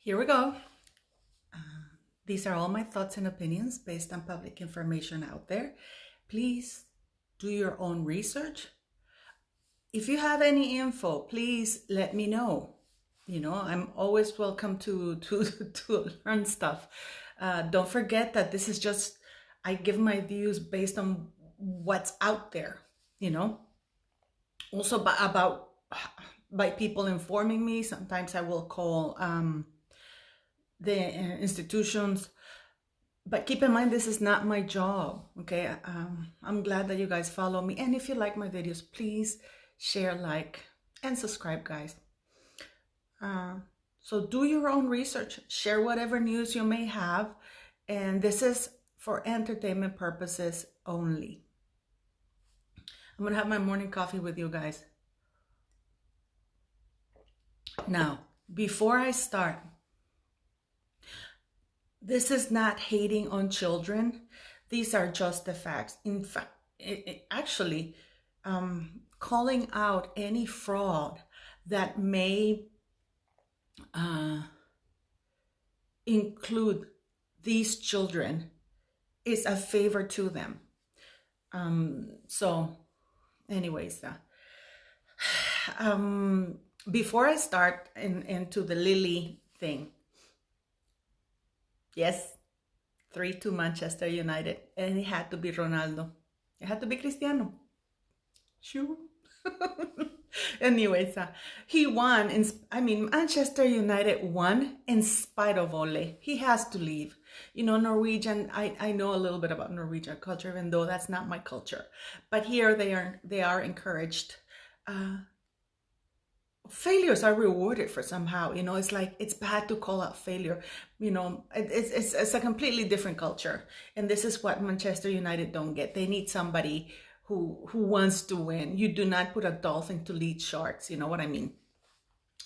Here we go. These are all my thoughts and opinions based on public information out there. Please do your own research. If you have any info, please let me know. You know, I'm always welcome to learn stuff. Don't forget that this is just, I give my views based on what's out there, you know. Also by people informing me. Sometimes I will call the institutions, but keep in mind, this is not my job, okay? I'm glad that you guys follow me. And if you like my videos, please share, like, and subscribe, guys. So do your own research, share whatever news you may have. And this is for entertainment purposes only. I'm gonna have my morning coffee with you guys. Now, before I start, this is not hating on children. These are just the facts. In fact, actually, calling out any fraud that may include these children is a favor to them. So anyways, before I start into the Lili thing, yes, 3-2 Manchester United, and it had to be Ronaldo. It had to be Cristiano. Sure. Anyways, he won. Manchester United won in spite of Ole. He has to leave. You know, Norwegian, I know a little bit about Norwegian culture, even though that's not my culture. But here they are encouraged. Failures are rewarded for somehow, you know. It's like, it's bad to call out failure, you know. It's a completely different culture, and this is what Manchester United don't get. They need somebody who wants to win. You do not put a dolphin to lead sharks, you know what I mean.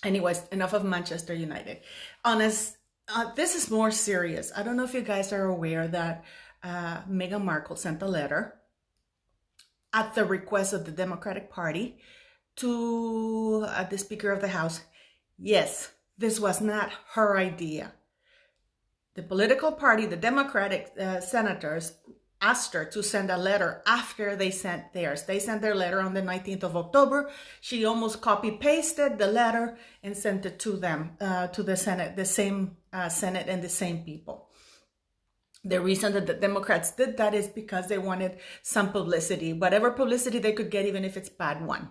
Anyways, enough of Manchester United. This is more serious. I don't know if you guys are aware that Meghan Markle sent a letter at the request of the Democratic Party to the Speaker of the House. Yes, this was not her idea. The political party, the Democratic senators, asked her to send a letter after they sent theirs. They sent their letter on the 19th of October. She almost copy-pasted the letter and sent it to them, to the Senate, the same Senate and the same people. The reason that the Democrats did that is because they wanted some publicity, whatever publicity they could get, even if it's bad one.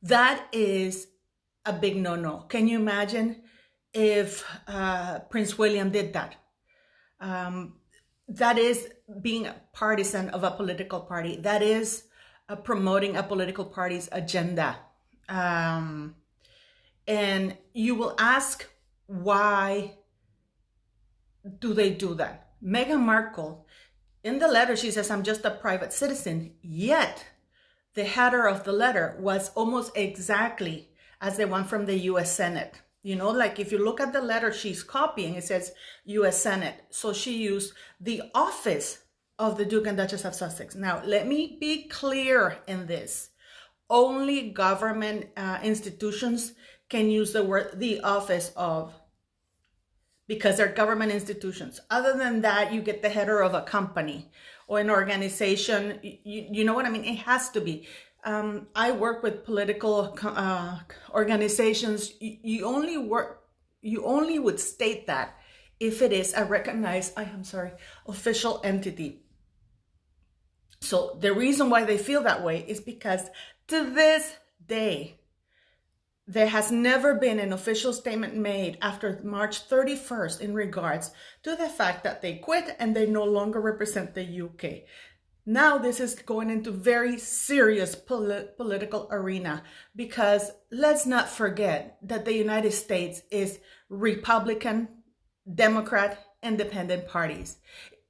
That is a big no-no. Can you imagine if Prince William did that? That is being a partisan of a political party. That is promoting a political party's agenda. And you will ask, why do they do that? Meghan Markle, in the letter, she says, I'm just a private citizen. Yet, the header of the letter was almost exactly as the one from the U.S. Senate. You know, like if you look at the letter she's copying, it says U.S. Senate. So she used the office of the Duke and Duchess of Sussex. Now, let me be clear in this. Only government institutions can use the word the office of, because they're government institutions. Other than that, you get the header of a company or an organization. You know what I mean? It has to be. I work with political organizations. You only would state that if it is a recognized, official entity. So the reason why they feel that way is because to this day, there has never been an official statement made after March 31st in regards to the fact that they quit and they no longer represent the UK. Now this is going into very serious political arena, because let's not forget that the United States is Republican, Democrat, independent parties.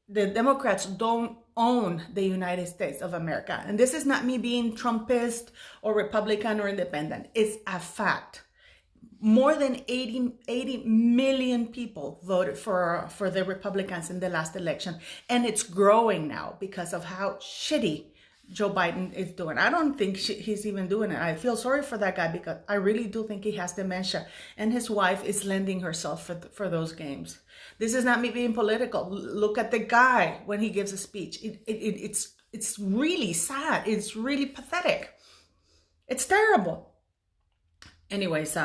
The Democrats don't own the United States of America. And this is not me being Trumpist or Republican or independent. It's a fact. More than 80 million people voted for the Republicans in the last election. And it's growing now because of how shitty Joe Biden is doing. I don't think he's even doing it. I feel sorry for that guy because I really do think he has dementia, and his wife is lending herself for those games. This is not me being political. Look at the guy when he gives a speech. It's really sad. It's really pathetic. It's terrible. Anyways,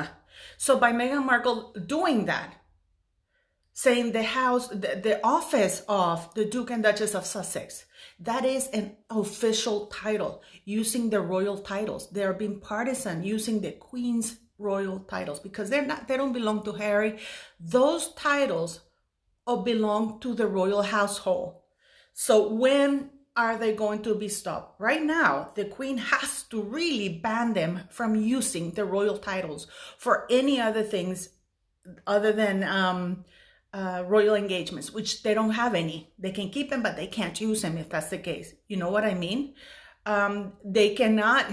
so by Meghan Markle doing that, saying the office of the Duke and Duchess of Sussex, that is an official title, using the royal titles. They're being partisan, using the Queen's royal titles because they don't belong to Harry. Those titles belong to the royal household. So when are they going to be stopped? Right now, the Queen has to really ban them from using the royal titles for any other things other than royal engagements, which they don't have any. They can keep them, but they can't use them if that's the case. You know what I mean? They cannot.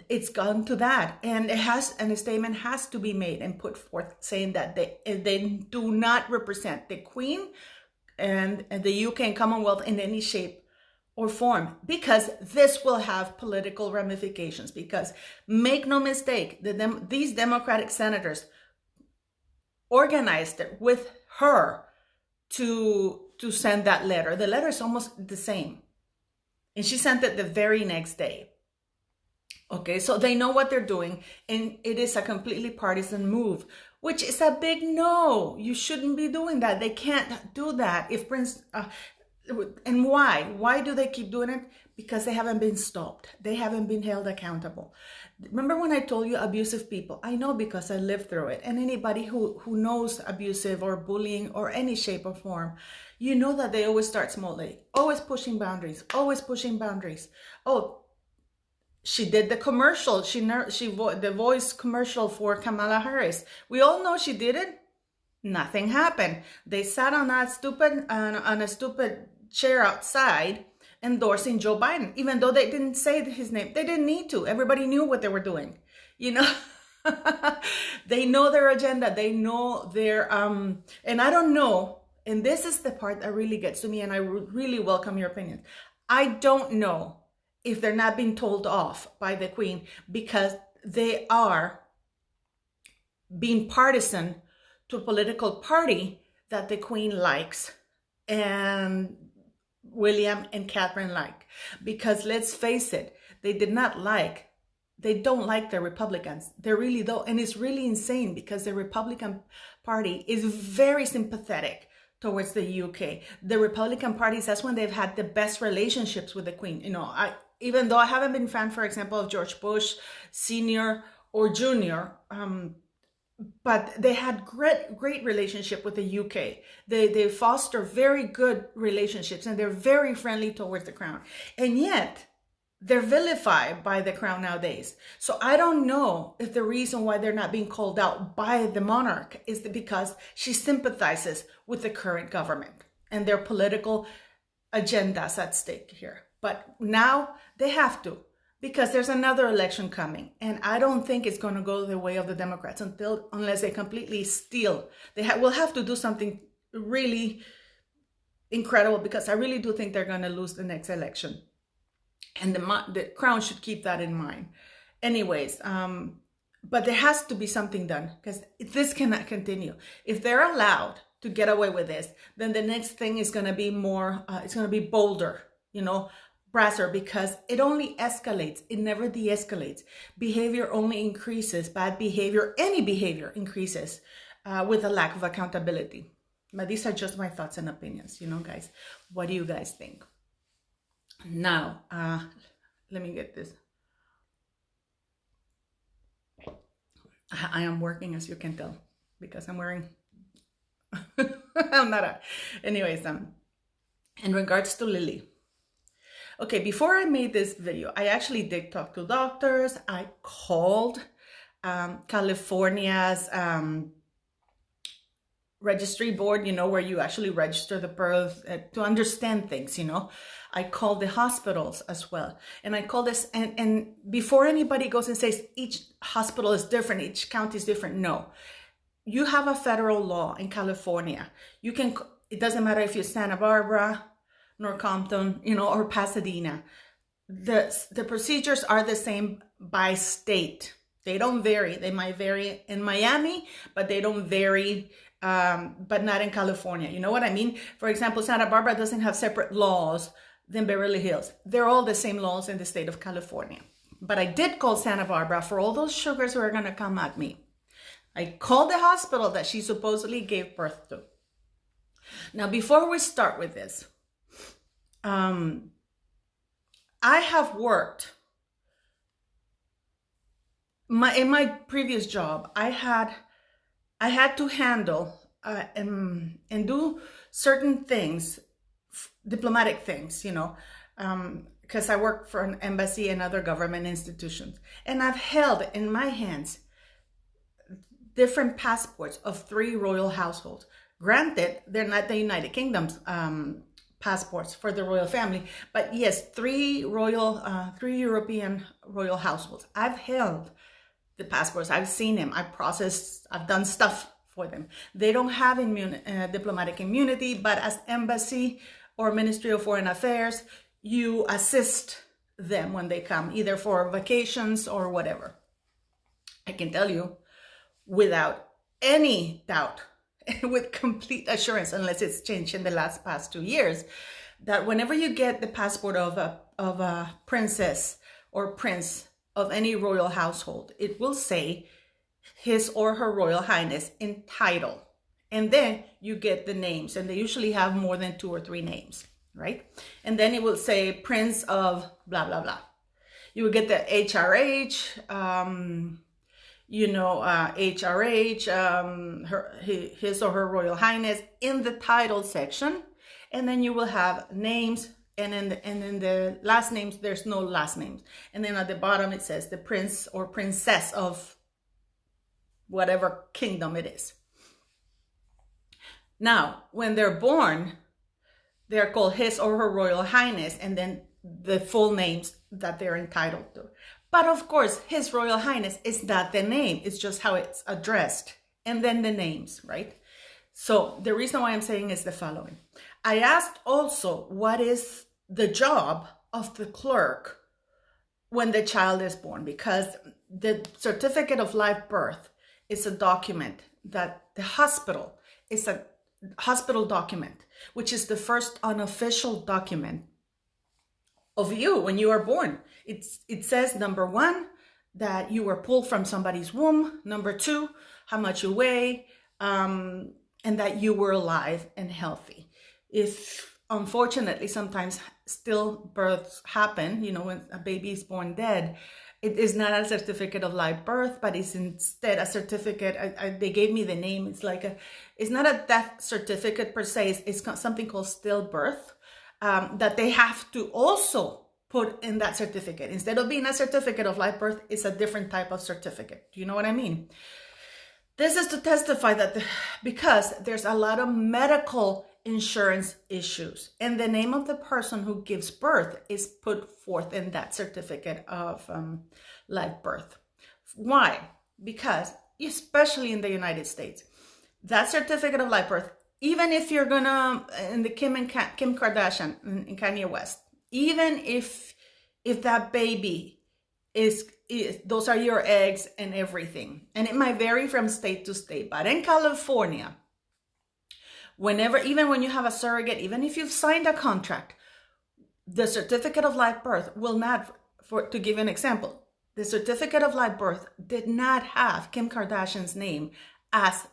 It's gone to that, and a statement has to be made and put forth saying that they do not represent the Queen and the UK and Commonwealth in any shape or form, because this will have political ramifications. Because make no mistake, these Democratic senators organized it with her to send that letter. The letter is almost the same, and she sent it the very next day. Okay, so they know what they're doing, and it is a completely partisan move, which is a big no. You shouldn't be doing that. They can't do that. If Prince and why do they keep doing it? Because they haven't been stopped. They haven't been held accountable. Remember when I told you abusive people? I know because I lived through it. And anybody who knows abusive or bullying or any shape or form, you know that they always start smallly, always pushing boundaries, always pushing boundaries. Oh, she did the commercial. The voice commercial for Kamala Harris. We all know she did it. Nothing happened. They sat on a stupid chair outside endorsing Joe Biden, even though they didn't say his name. They didn't need to. Everybody knew what they were doing. You know, they know their agenda. They know their, and I don't know, and this is the part that really gets to me, and I really welcome your opinion. I don't know if they're not being told off by the Queen because they are being partisan to a political party that the Queen likes and William and Catherine like. Because let's face it, they don't like the Republicans. They really don't. And it's really insane because the Republican Party is very sympathetic towards the UK. The Republican parties, that's when they've had the best relationships with the Queen. You know, even though I haven't been a fan, for example, of George Bush Sr. or Jr., but they had great relationship with the UK. They foster very good relationships, and they're very friendly towards the Crown. And yet, they're vilified by the Crown nowadays. So I don't know if the reason why they're not being called out by the monarch is because she sympathizes with the current government and their political agendas at stake here. But now they have to, because there's another election coming, and I don't think it's going to go the way of the Democrats unless they completely steal. Will have to do something really incredible, because I really do think they're going to lose the next election, and the Crown should keep that in mind. Anyways, but there has to be something done, because this cannot continue. If they're allowed to get away with this, then the next thing is going to be more. It's going to be bolder, you know, brasser, because it only escalates. It never de-escalates. Behavior only increases. Bad behavior, any behavior, increases with a lack of accountability. But these are just my thoughts and opinions, you know, guys. What do you guys think? Now, let me get this. I am working, as you can tell, because I'm wearing. I'm not. Anyways, in regards to Lili. Okay, before I made this video, I actually did talk to doctors. I called California's registry board, you know, where you actually register the birth to understand things, you know. I called the hospitals as well. And I called this, and before anybody goes and says each hospital is different, each county is different, no. You have a federal law in California. You can, it doesn't matter if you're Santa Barbara, North Compton, you know, or Pasadena. the procedures are the same by state. They don't vary. They might vary in Miami, but they don't vary, but not in California. You know what I mean? For example, Santa Barbara doesn't have separate laws than Beverly Hills. They're all the same laws in the state of California. But I did call Santa Barbara for all those sugars who are going to come at me. I called the hospital that she supposedly gave birth to. Now, before we start with this, I have worked in my previous job. I had to handle and do certain things, diplomatic things, because I work for an embassy and other government institutions, and I've held in my hands different passports of 3 royal households. Granted, they're not the United Kingdom's passports for the royal family, but yes, 3 European royal households. I've held the passports. I've seen them. I've done stuff for them. They don't have diplomatic immunity, but as embassy or Ministry of Foreign Affairs, you assist them when they come, either for vacations or whatever. I can tell you without any doubt, with complete assurance, unless it's changed in the past 2 years, that whenever you get the passport of a princess or prince of any royal household, it will say His or Her Royal Highness in title. And then you get the names, and they usually have more than 2 or 3 names, right? And then it will say Prince of blah, blah, blah. You will get the HRH, His or Her Royal Highness in the title section. And then you will have names, and in the last names, there's no last names. And then at the bottom, it says the prince or princess of whatever kingdom it is. Now, when they're born, they're called His or Her Royal Highness, and then the full names that they're entitled to. But of course, His Royal Highness is not the name. It's just how it's addressed. And then the names, right? So the reason why I'm saying is the following. I asked also, what is the job of the clerk when the child is born? Because the certificate of live birth is a document that the hospital is a hospital document, which is the first unofficial document of you when you are born. It says, number 1, that you were pulled from somebody's womb. Number 2, how much you weigh, and that you were alive and healthy. If unfortunately sometimes stillbirths happen, when a baby is born dead, it is not a certificate of live birth, but it's instead a certificate. They gave me the name. It's not a death certificate per se. It's something called stillbirth. That they have to also put in that certificate. Instead of being a certificate of live birth, it's a different type of certificate. Do you know what I mean? This is to testify that because there's a lot of medical insurance issues, and the name of the person who gives birth is put forth in that certificate of live birth. Why? Because especially in the United States, that certificate of live birth, even if you're gonna, in the Kim Kardashian and Kanye West, even if that baby is those are your eggs and everything, and it might vary from state to state, but in California, even when you have a surrogate, even if you've signed a contract, the certificate of live birth will not, to give an example, the certificate of live birth did not have Kim Kardashian's name as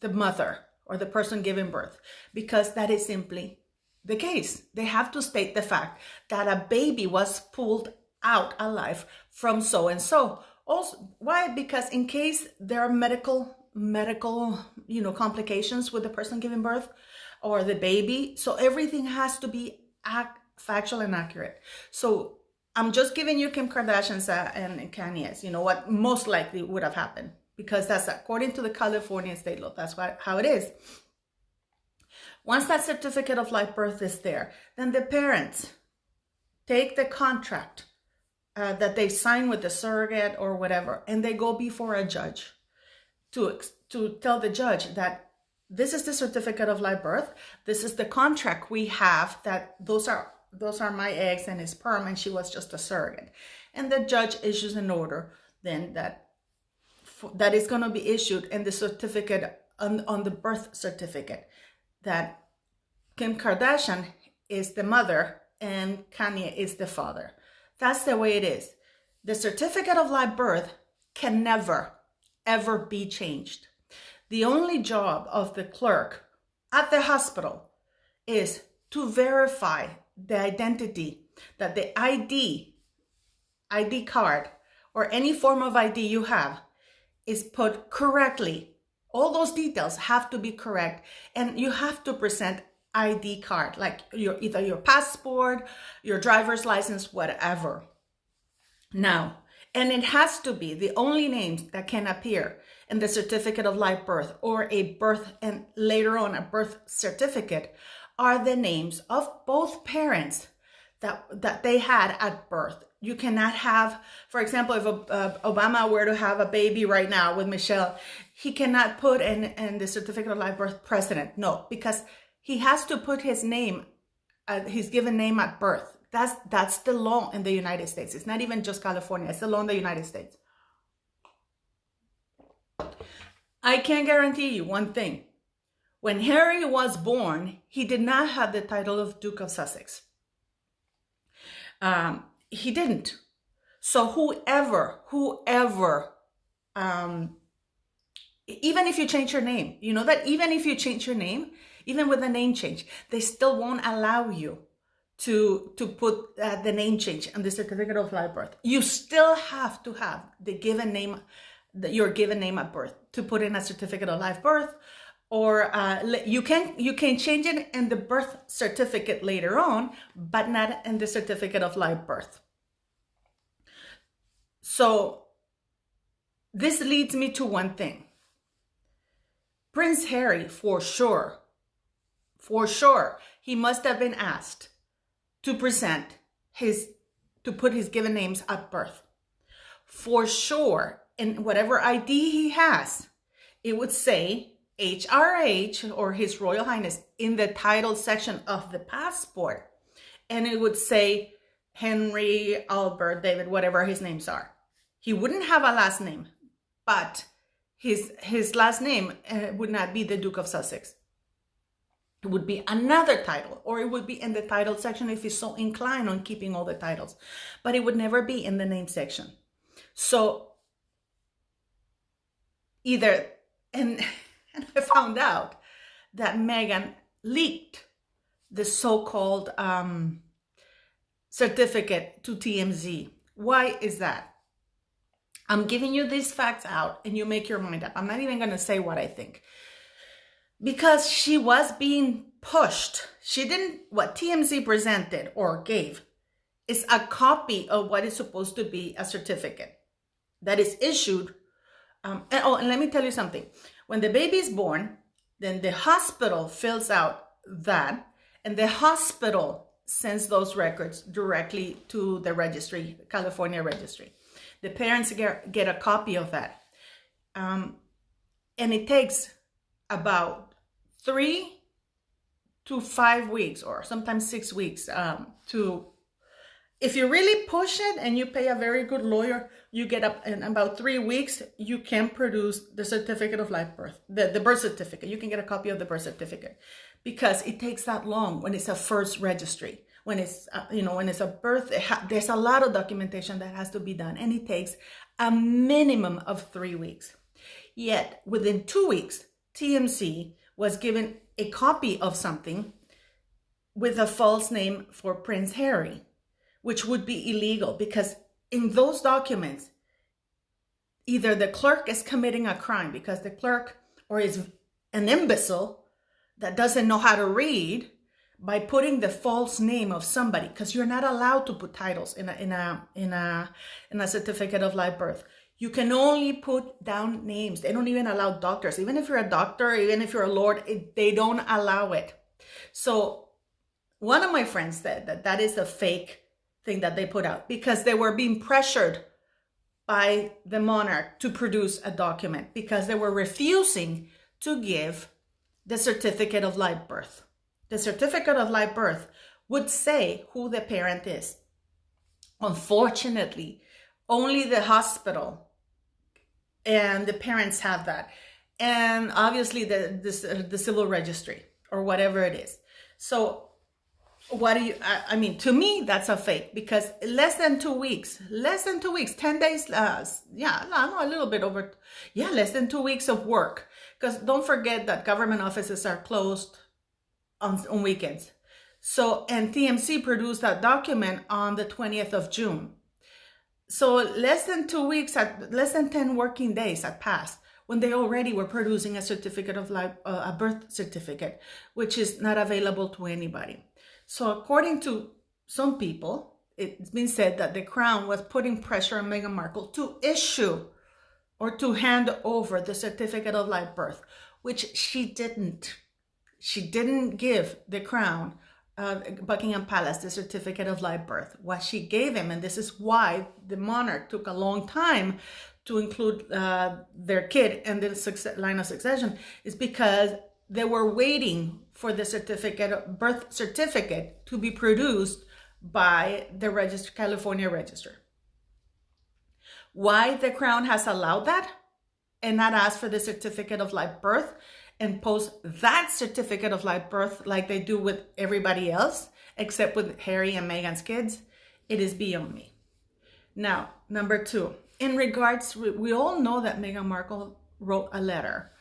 the mother or the person giving birth, because that is simply the case. They have to state the fact that a baby was pulled out alive from so-and-so. Also, why? Because in case there are medical, complications with the person giving birth or the baby, so everything has to be factual and accurate. So I'm just giving you Kim Kardashian's and Kanye's, what most likely would have happened, because that's according to the California state law. That's how it is. Once that certificate of live birth is there, then the parents take the contract that they sign with the surrogate or whatever, and they go before a judge to tell the judge that this is the certificate of live birth. This is the contract we have, that those are those are my eggs and his sperm, and she was just a surrogate. And the judge issues an order then that is going to be issued in the certificate, on the birth certificate, that Kim Kardashian is the mother and Kanye is the father. That's the way it is. The certificate of live birth can never, ever be changed. The only job of the clerk at the hospital is to verify the identity, that the ID card or any form of ID you have is put correctly. All those details have to be correct, and you have to present ID card, like either your passport, your driver's license, whatever. Now, and it has to be the only names that can appear in the certificate of live birth or a birth, and later on a birth certificate, are the names of both parents that they had at birth. You cannot have, for example, if Obama were to have a baby right now with Michelle, he cannot put in the certificate of live birth president. No, because he has to put his name, his given name at birth. That's the law in the United States. It's not even just California. It's the law in the United States. I can guarantee you one thing. When Harry was born, he did not have the title of Duke of Sussex. He didn't. So whoever, even if you change your name, you know that even if you change your name, even with a name change, they still won't allow you to put the name change on the certificate of live birth. You still have to have the given name, your given name at birth, to put in a certificate of live birth, or you can change it in the birth certificate later on, but not in the certificate of live birth. So this leads me to one thing. Prince Harry, for sure, he must have been asked to put his given names at birth. For sure, in whatever ID he has, it would say HRH, or His Royal Highness, in the title section of the passport. And it would say Henry, Albert, David, whatever his names are. He wouldn't have a last name, but his last name would not be the Duke of Sussex. It would be another title, or it would be in the title section if he's so inclined on keeping all the titles, but it would never be in the name section. So either, and I found out that Meghan leaked the so-called certificate to TMZ. Why is that? I'm giving you these facts out and you make your mind up. I'm not even going to say what I think. Because she was being pushed. What TMZ presented or gave is a copy of what is supposed to be a certificate that is issued. And let me tell you something. When the baby is born, then the hospital fills out that, and the hospital sends those records directly to the registry, California registry. The parents get a copy of that. And it takes about 3 to 5 weeks, or sometimes 6 weeks, if you really push it and you pay a very good lawyer, you get up in about 3 weeks, you can produce the certificate of live birth, the birth certificate. You can get a copy of the birth certificate, because it takes that long when it's a first registry. When it's, when it's a birth, there's a lot of documentation that has to be done, and it takes a minimum of 3 weeks. Yet within 2 weeks, TMZ was given a copy of something with a false name for Prince Harry, which would be illegal, because in those documents, either the clerk is committing a crime because the clerk, or is an imbecile that doesn't know how to read, by putting the false name of somebody, because you're not allowed to put titles in a certificate of live birth. You can only put down names. They don't even allow doctors. Even if you're a doctor, even if you're a lord, they don't allow it. So one of my friends said that is a fake thing that they put out, because they were being pressured by the monarch to produce a document, because they were refusing to give the certificate of live birth. The certificate of live birth would say who the parent is. Unfortunately, only the hospital and the parents have that. And obviously the civil registry or whatever it is. So what do you, I mean, to me, that's a fake, because less than 2 weeks, 10 days, a little bit over, less than 2 weeks of work. Because don't forget that government offices are closed on weekends. So, and TMC produced that document on the 20th of June. So less than 2 weeks, less than 10 working days had passed when they already were producing a certificate of life, a birth certificate, which is not available to anybody. So according to some people, it's been said that the Crown was putting pressure on Meghan Markle to issue or to hand over the certificate of live birth, which she didn't. She didn't give the Crown, Buckingham Palace, the certificate of live birth. What she gave him, and this is why the monarch took a long time to include their kid in the line of succession, is because they were waiting for the birth certificate to be produced by the California Register. Why the Crown has allowed that and not asked for the certificate of live birth and post that certificate of live birth like they do with everybody else, except with Harry and Meghan's kids, it is beyond me. Now, number 2, in regards, we all know that Meghan Markle wrote a letter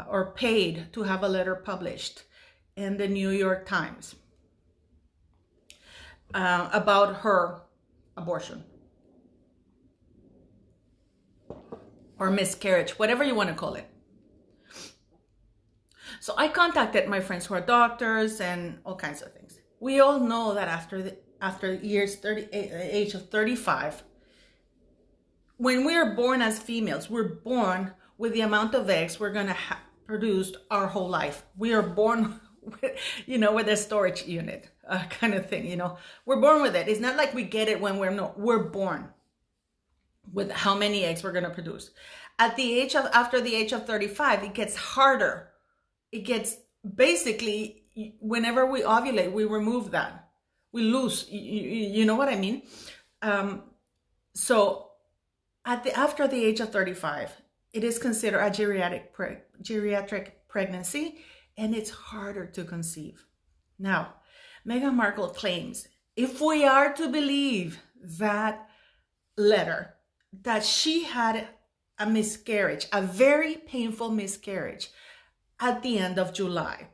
or paid to have a letter published in the New York Times about her abortion or miscarriage, whatever you want to call it. So I contacted my friends who are doctors and all kinds of things. We all know that after age of 35, when we are born as females, we're born with the amount of eggs we're going to produce our whole life. We are born with, with a storage unit kind of thing, We're born with it. It's not like we get it when we're born with how many eggs we're going to produce. After the age of 35, it gets harder. It gets, basically, whenever we ovulate, we remove that. We lose, you know what I mean? So after the age of 35, it is considered a geriatric pregnancy, and it's harder to conceive. Now, Meghan Markle claims, if we are to believe that letter, that she had a miscarriage, a very painful miscarriage at the end of July.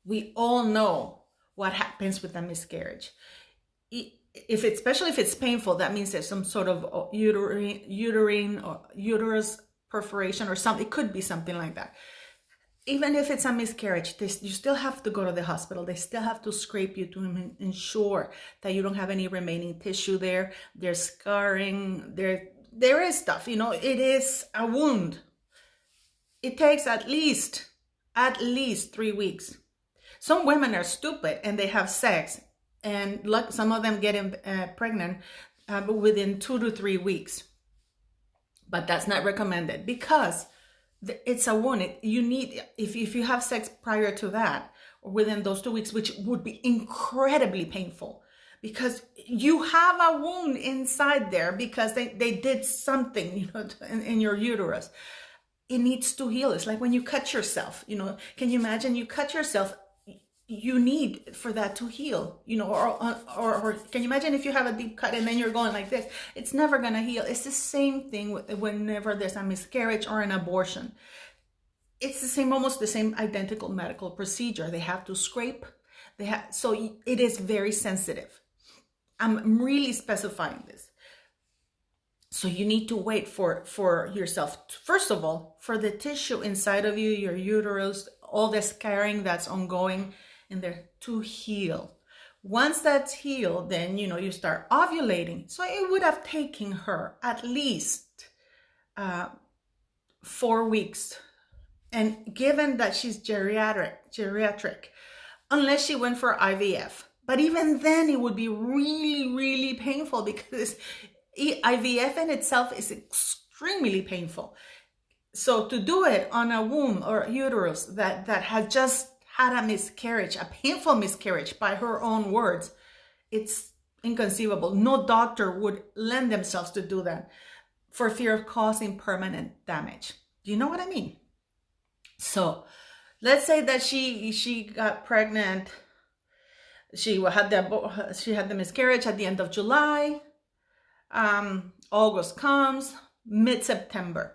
We all know what happens with a miscarriage. Especially if it's painful, that means there's some sort of uterine or uterus perforation or something. It could be something like that. Even if it's a miscarriage, you still have to go to the hospital. They still have to scrape you to ensure that you don't have any remaining tissue there. There's scarring. There is stuff. It is a wound. It takes at least 3 weeks. Some women are stupid and they have sex, and some of them get pregnant within 2 to 3 weeks. But that's not recommended because it's a wound. You need, if you have sex prior to that or within those 2 weeks, which would be incredibly painful because you have a wound inside there because they did something, in your uterus. It needs to heal. It's like when you cut yourself, can you imagine you cut yourself? You need for that to heal, or can you imagine if you have a deep cut and then you're going like this? It's never going to heal. It's the same thing whenever there's a miscarriage or an abortion. It's almost the same identical medical procedure. They have to scrape. So it is very sensitive. I'm really specifying this. So you need to wait for yourself, first of all, for the tissue inside of you, your uterus, all the scarring that's ongoing in there to heal. Once that's healed, then, you start ovulating. So it would have taken her at least 4 weeks. And given that she's geriatric, unless she went for IVF. But even then it would be really, really painful because IVF in itself is extremely painful. So to do it on a womb or uterus that has just had a miscarriage, a painful miscarriage by her own words. It's inconceivable. No doctor would lend themselves to do that for fear of causing permanent damage. Do you know what I mean? So let's say that she got pregnant. She had the miscarriage at the end of July. August comes, mid-September.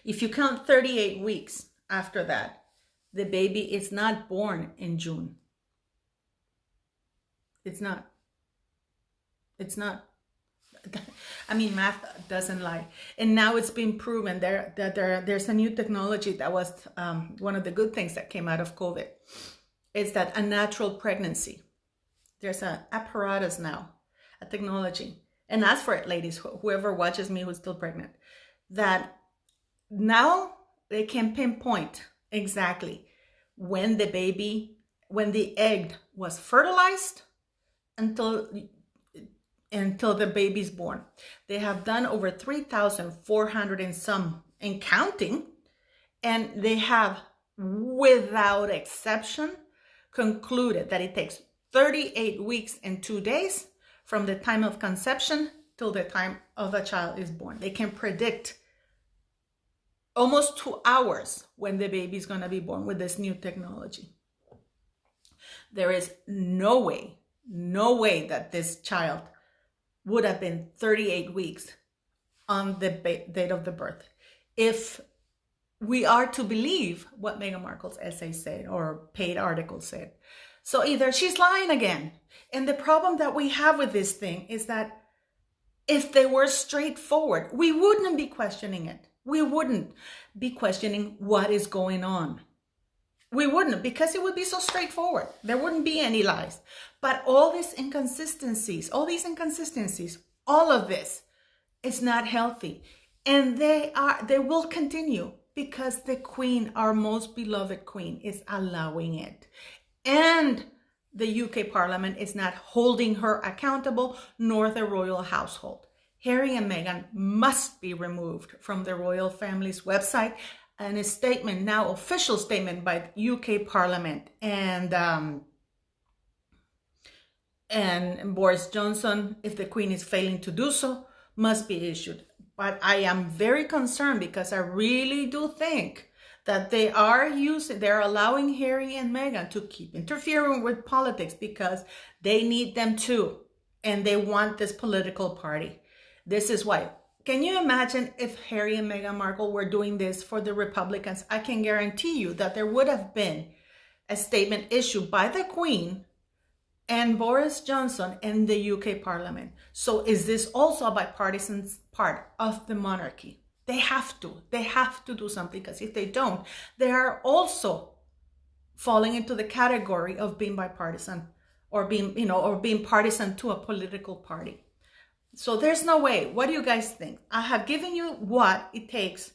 If you count 38 weeks after that, the baby is not born in June. It's not. I mean, math doesn't lie. And now it's been proven that there's a new technology that was one of the good things that came out of COVID. Is that a natural pregnancy. There's an apparatus now, a technology. And ask for it, ladies, whoever watches me who's still pregnant, that now they can pinpoint exactly when the egg was fertilized until the baby's born. They have done over 3,400 and some and counting, and they have, without exception, concluded that it takes 38 weeks and 2 days from the time of conception till the time of a child is born. They can predict almost 2 hours when the baby is going to be born with this new technology. There is no way that this child would have been 38 weeks on the date of the birth, if we are to believe what Meghan Markle's essay said or paid article said. So either she's lying again. And the problem that we have with this thing is that if they were straightforward, we wouldn't be questioning it. We wouldn't be questioning what is going on. We wouldn't, because it would be so straightforward. There wouldn't be any lies. But all these inconsistencies, all of this is not healthy. And they will continue because the Queen, our most beloved Queen, is allowing it. And the UK Parliament is not holding her accountable, nor the royal household. Harry and Meghan must be removed from the royal family's website. And a statement, now official statement by the UK Parliament and Boris Johnson, if the Queen is failing to do so, must be issued. But I am very concerned because I really do think that they're allowing Harry and Meghan to keep interfering with politics because they need them too. And they want this political party. This is why. Can you imagine if Harry and Meghan Markle were doing this for the Republicans? I can guarantee you that there would have been a statement issued by the Queen and Boris Johnson and the UK Parliament. So is this also a bipartisan part of the monarchy? They have to do something, because if they don't, they are also falling into the category of being bipartisan or being partisan to a political party. So there's no way. What do you guys think? I have given you what it takes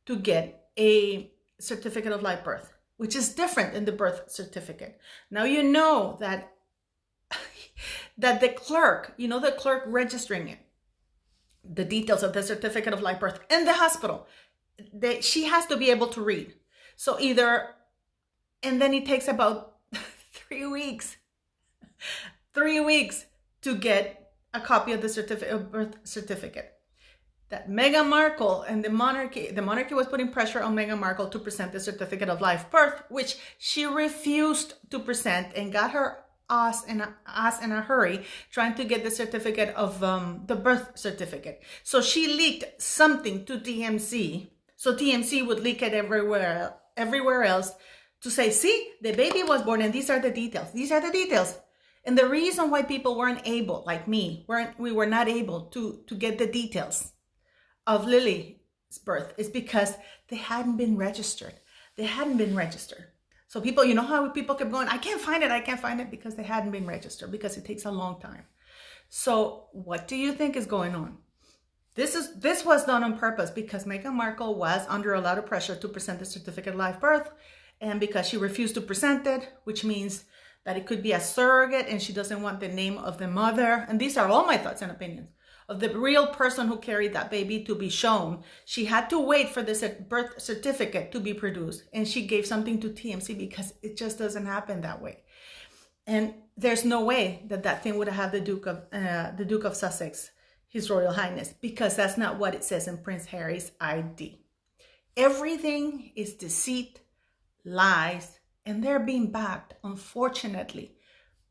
to get a certificate of live birth, which is different than the birth certificate. Now you know that the clerk, the clerk registering it, the details of the certificate of live birth in the hospital, she has to be able to read. So and then it takes about 3 weeks to get a copy of the birth certificate. That Meghan Markle and the monarchy was putting pressure on Meghan Markle to present the certificate of live birth, which she refused to present and got her ass in a hurry trying to get the certificate of the birth certificate. So she leaked something to TMZ, so TMZ would leak it everywhere else to say, see, the baby was born and these are the details. And the reason why people weren't able, like me, we were not able to get the details of Lili's birth is because they hadn't been registered. So people, you know how people kept going, I can't find it, because they hadn't been registered, because it takes a long time. So what do you think is going on? This was done on purpose because Meghan Markle was under a lot of pressure to present the certificate of live birth, and because she refused to present it, which means that it could be a surrogate and she doesn't want the name of the mother. And these are all my thoughts and opinions of the real person who carried that baby to be shown. She had to wait for the birth certificate to be produced, and she gave something to TMZ because it just doesn't happen that way. And there's no way that that thing would have the Duke of Sussex, His Royal Highness, because that's not what it says in Prince Harry's ID. Everything is deceit, lies, and they're being backed, unfortunately,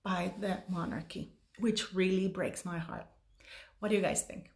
by the monarchy, which really breaks my heart. What do you guys think?